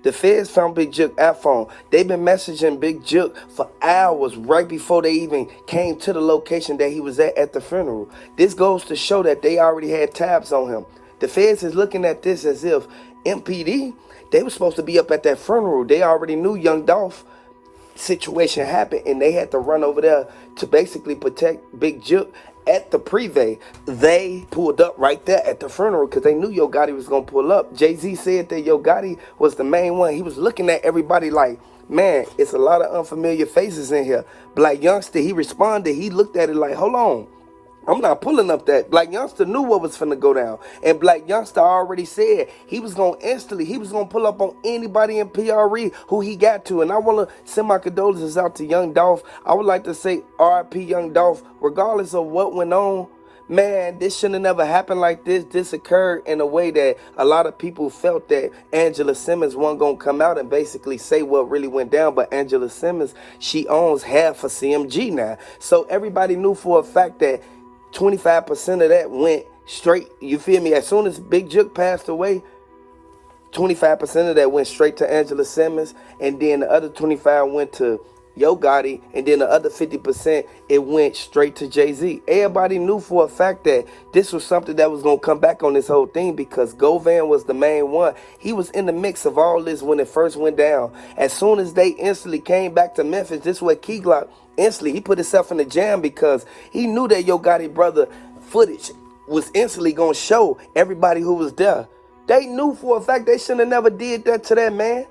The feds found Big Jook iPhone. They've been messaging Big Jook for hours right before they even came to the location that he was at the funeral. This goes to show that they already had tabs on him. The feds is looking at this as if MPD, they were supposed to be up at that funeral. They already knew Young Dolph situation happened, and they had to run over there to basically protect Big Jook at the privé. They pulled up right there at the funeral because they knew Yo Gotti was going to pull up. Jay-Z said that Yo Gotti was the main one. He was looking at everybody like, man, it's a lot of unfamiliar faces in here. Blac Youngsta, he responded. He looked at it like, hold on. I'm not pulling up that. Blac Youngsta knew what was finna go down. And Blac Youngsta already said he was going to pull up on anybody in Kill3r who he got to. And I want to send my condolences out to Young Dolph. I would like to say RIP Young Dolph, regardless of what went on. Man, this shouldn't have never happened like this. This occurred in a way that a lot of people felt that Angela Simmons wasn't going to come out and basically say what really went down. But Angela Simmons, she owns half of CMG now. So everybody knew for a fact that 25% of that went straight, you feel me? As soon as Big Jook passed away, 25% of that went straight to Angela Simmons, and then the other 25 went to Yo Gotti, and then the other 50%, it went straight to Jay-Z. Everybody knew for a fact that this was something that was going to come back on this whole thing because Govan was the main one. He was in the mix of all this when it first went down. As soon as they instantly came back to Memphis, this was Kill3r instantly, he put himself in the jam because he knew that Yo Gotti brother footage was instantly going to show everybody who was there. They knew for a fact they shouldn't have never did that to that man.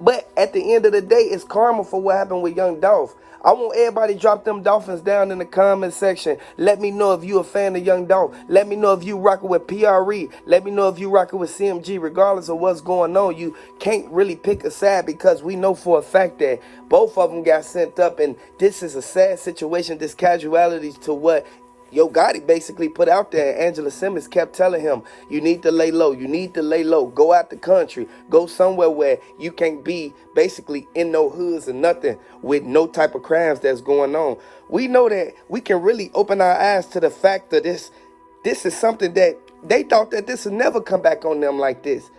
But at the end of the day, it's karma for what happened with Young Dolph. I want everybody to drop them dolphins down in the comment section. Let me know if you a fan of Young Dolph. Let me know if you rocking with Kill3r. Let me know if you rocking with CMG. Regardless of what's going on, you can't really pick a side because we know for a fact that both of them got sent up, and this is a sad situation. This casualty to what Yo Gotti basically put out there. Angela Simmons kept telling him, you need to lay low. You need to lay low. Go out the country. Go somewhere where you can't be basically in no hoods or nothing with no type of crimes that's going on. We know that we can really open our eyes to the fact that this is something that they thought that this would never come back on them like this.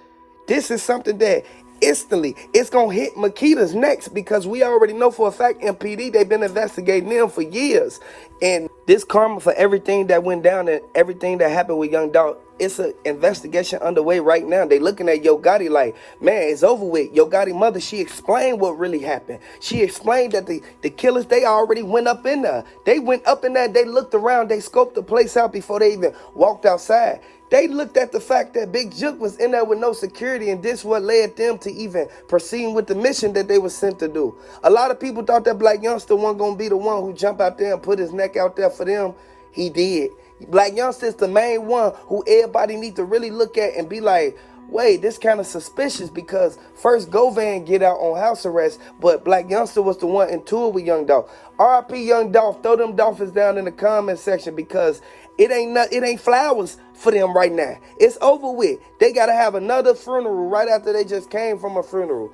This is something that instantly it's gonna hit Makedas next because we already know for a fact MPD, they've been investigating them for years. And this karma for everything that went down and everything that happened with Young Dolph, it's an investigation underway right now. They looking at Yo Gotti like, man, it's over with. Yo Gotti mother, she explained what really happened. She explained that the killers, they already went up in there. They went up in there, they looked around, they scoped the place out before they even walked outside. They looked at the fact that Big Jook was in there with no security, and this what led them to even proceeding with the mission that they were sent to do. A lot of people thought that Blac Youngsta wasn't going to be the one who jumped out there and put his neck out there for them. He did. Blac Youngsta is the main one who everybody need to really look at and be like, wait, this kind of suspicious because first Govan get out on house arrest, but Blac Youngsta was the one in tour with Young Dolph. RIP Young Dolph, throw them dolphins down in the comment section because it ain't flowers for them right now. It's over with. They got to have another funeral right after they just came from a funeral.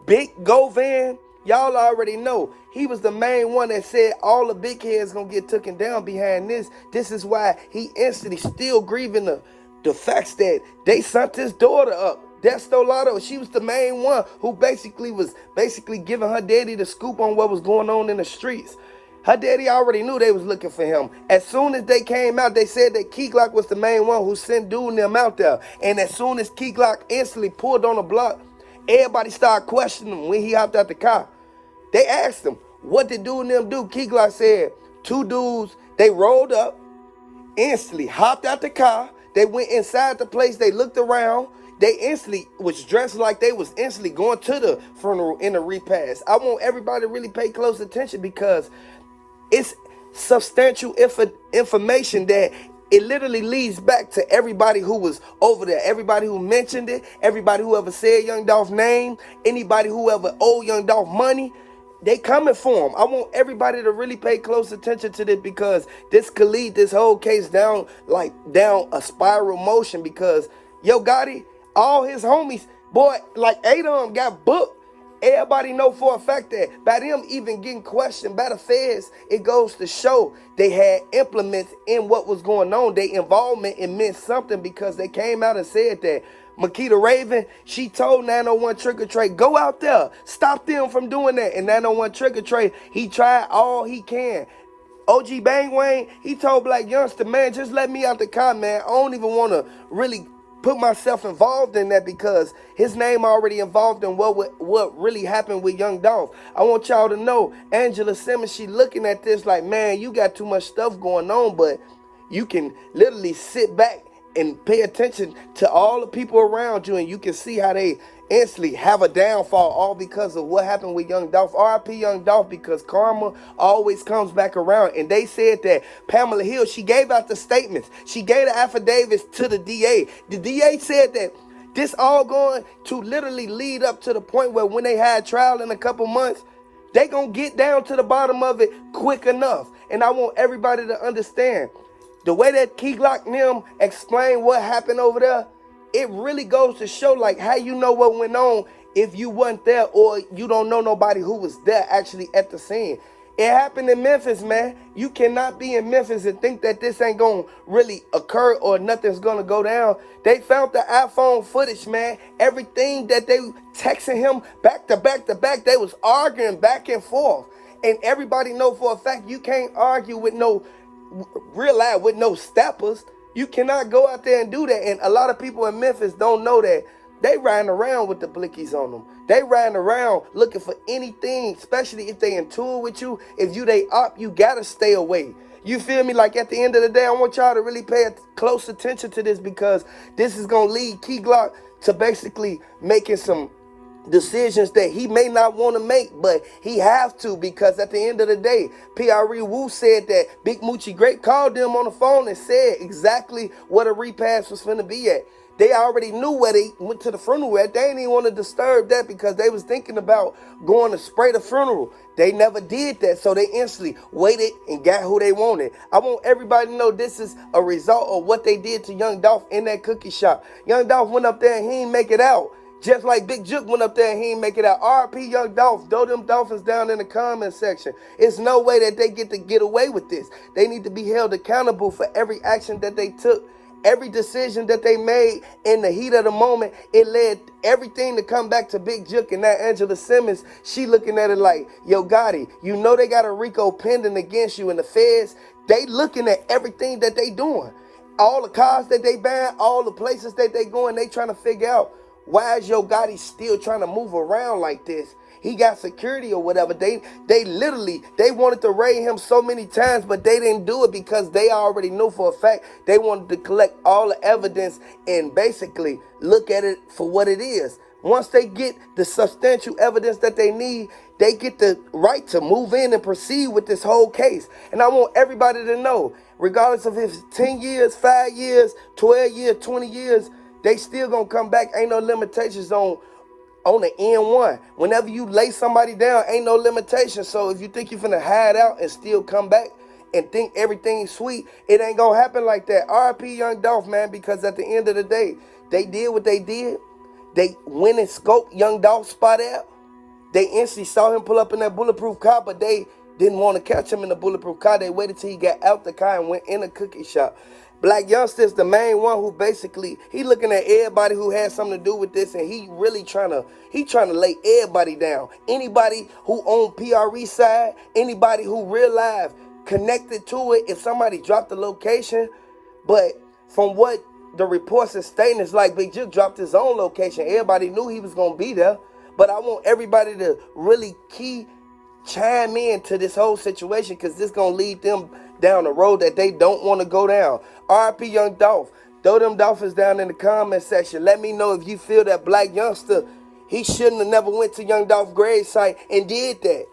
Big Govan, y'all already know. He was the main one that said all the big heads going to get taken down behind this. This is why he instantly still grieving the facts that they sent his daughter up. Destolato, she was the main one who was giving her daddy the scoop on what was going on in the streets. Her daddy already knew they was looking for him. As soon as they came out, they said that Kill3r was the main one who sent dude and them out there. And as soon as Kill3r instantly pulled on the block, everybody started questioning him when he hopped out the car. They asked him, what did dude and them do? Kill3r said, two dudes, they rolled up, instantly hopped out the car. They went inside the place. They looked around. They instantly was dressed like they was instantly going to the funeral in the repast. I want everybody to really pay close attention because it's substantial information that it literally leads back to everybody who was over there, everybody who mentioned it, everybody who ever said Young Dolph's name, anybody who ever owed Young Dolph money. They coming for him. I want everybody to really pay close attention to this because this could lead this whole case down a spiral motion because Yo Gotti, all his homies, boy, like 8 of them got booked. Everybody know for a fact that by them even getting questioned by the feds, it goes to show they had implements in what was going on. Their involvement, it meant something because they came out and said that Makeda Raven, she told 901 Trick-or-Trade, go out there, stop them from doing that. And 901 Trick-or-Trade, he tried all he can. OG Bang Wayne, he told Blac Youngsta, man, just let me out the car, man. I don't even want to really put myself involved in that because his name already involved in what really happened with Young Dolph. I want y'all to know, Angela Simmons, she looking at this like, man, you got too much stuff going on, but you can literally sit back and pay attention to all the people around you, and you can see how they instantly have a downfall, all because of what happened with Young Dolph. RIP Young Dolph, because karma always comes back around. And they said that Pamela Hill, she gave out the statements. She gave the affidavits to the DA. The DA said that this all going to literally lead up to the point where when they had trial in a couple months, they gonna get down to the bottom of it quick enough. And I want everybody to understand, the way that Kill3r and them explain what happened over there, it really goes to show like how you know what went on if you wasn't there or you don't know nobody who was there actually at the scene. It happened in Memphis, man. You cannot be in Memphis and think that this ain't gonna really occur or nothing's gonna go down. They found the iPhone footage, man. Everything that they texting him back to back to back, they was arguing back and forth. And everybody know for a fact you can't argue with no real life with no steppers. You cannot go out there and do that. And a lot of people in Memphis don't know that they riding around with the blickies on them. They riding around looking for anything, especially if they in tour with you. If you they up, you gotta stay away. You feel me? Like at the end of the day, I want y'all to really pay close attention to this, because this is gonna lead Kill3r to basically making some decisions that he may not want to make, but he have to, because at the end of the day, P.R.E. Wu said that Big Moochie Great called them on the phone and said exactly what a repass was finna be at. They already knew where they went to the funeral at. They didn't even want to disturb that because they was thinking about going to spray the funeral. They never did that, so they instantly waited and got who they wanted. I want everybody to know this is a result of what they did to Young Dolph in that cookie shop. Young Dolph went up there and he didn't make it out. Just like Big Jook went up there and he didn't make it out. RP Young Dolph, throw them Dolphins down in the comment section. It's no way that they get to get away with this. They need to be held accountable for every action that they took. Every decision that they made in the heat of the moment, it led everything to come back to Big Jook. And that Angela Simmons, she looking at it like, yo, Gotti, you know they got a RICO pending against you in the feds. They looking at everything that they doing. All the cars that they ban, all the places that they going, they trying to figure out, why is Yo Gotti still trying to move around like this? He got security or whatever. They literally, they wanted to raid him so many times, but they didn't do it because they already knew for a fact they wanted to collect all the evidence and basically look at it for what it is. Once they get the substantial evidence that they need, they get the right to move in and proceed with this whole case. And I want everybody to know, regardless of if it's 10 years, 5 years, 12 years, 20 years, they still gonna come back. Ain't no limitations on the N1. Whenever you lay somebody down, ain't no limitations. So if you think you're finna hide out and still come back and think everything's sweet, it ain't gonna happen like that. RIP Young Dolph, man, because at the end of the day, they did what they did. They went and scoped Young Dolph's spot out. They instantly saw him pull up in that bulletproof car, but they didn't want to catch him in the bulletproof car. They waited till he got out the car and went in a cookie shop. Blac Youngsta is the main one who basically, he looking at everybody who has something to do with this, and he really trying to lay everybody down. Anybody who on P.R.E. side, anybody who real life connected to it, if somebody dropped the location. But from what the reports are stating, it's like Big Jook dropped his own location. Everybody knew he was going to be there. But I want everybody to really chime in to this whole situation, because this going to lead them down a road that they don't want to go down. RIP Young Dolph. Throw them Dolphins down in the comment section. Let me know if you feel that Blac Youngsta, he shouldn't have never went to Young Dolph's grave site and did that.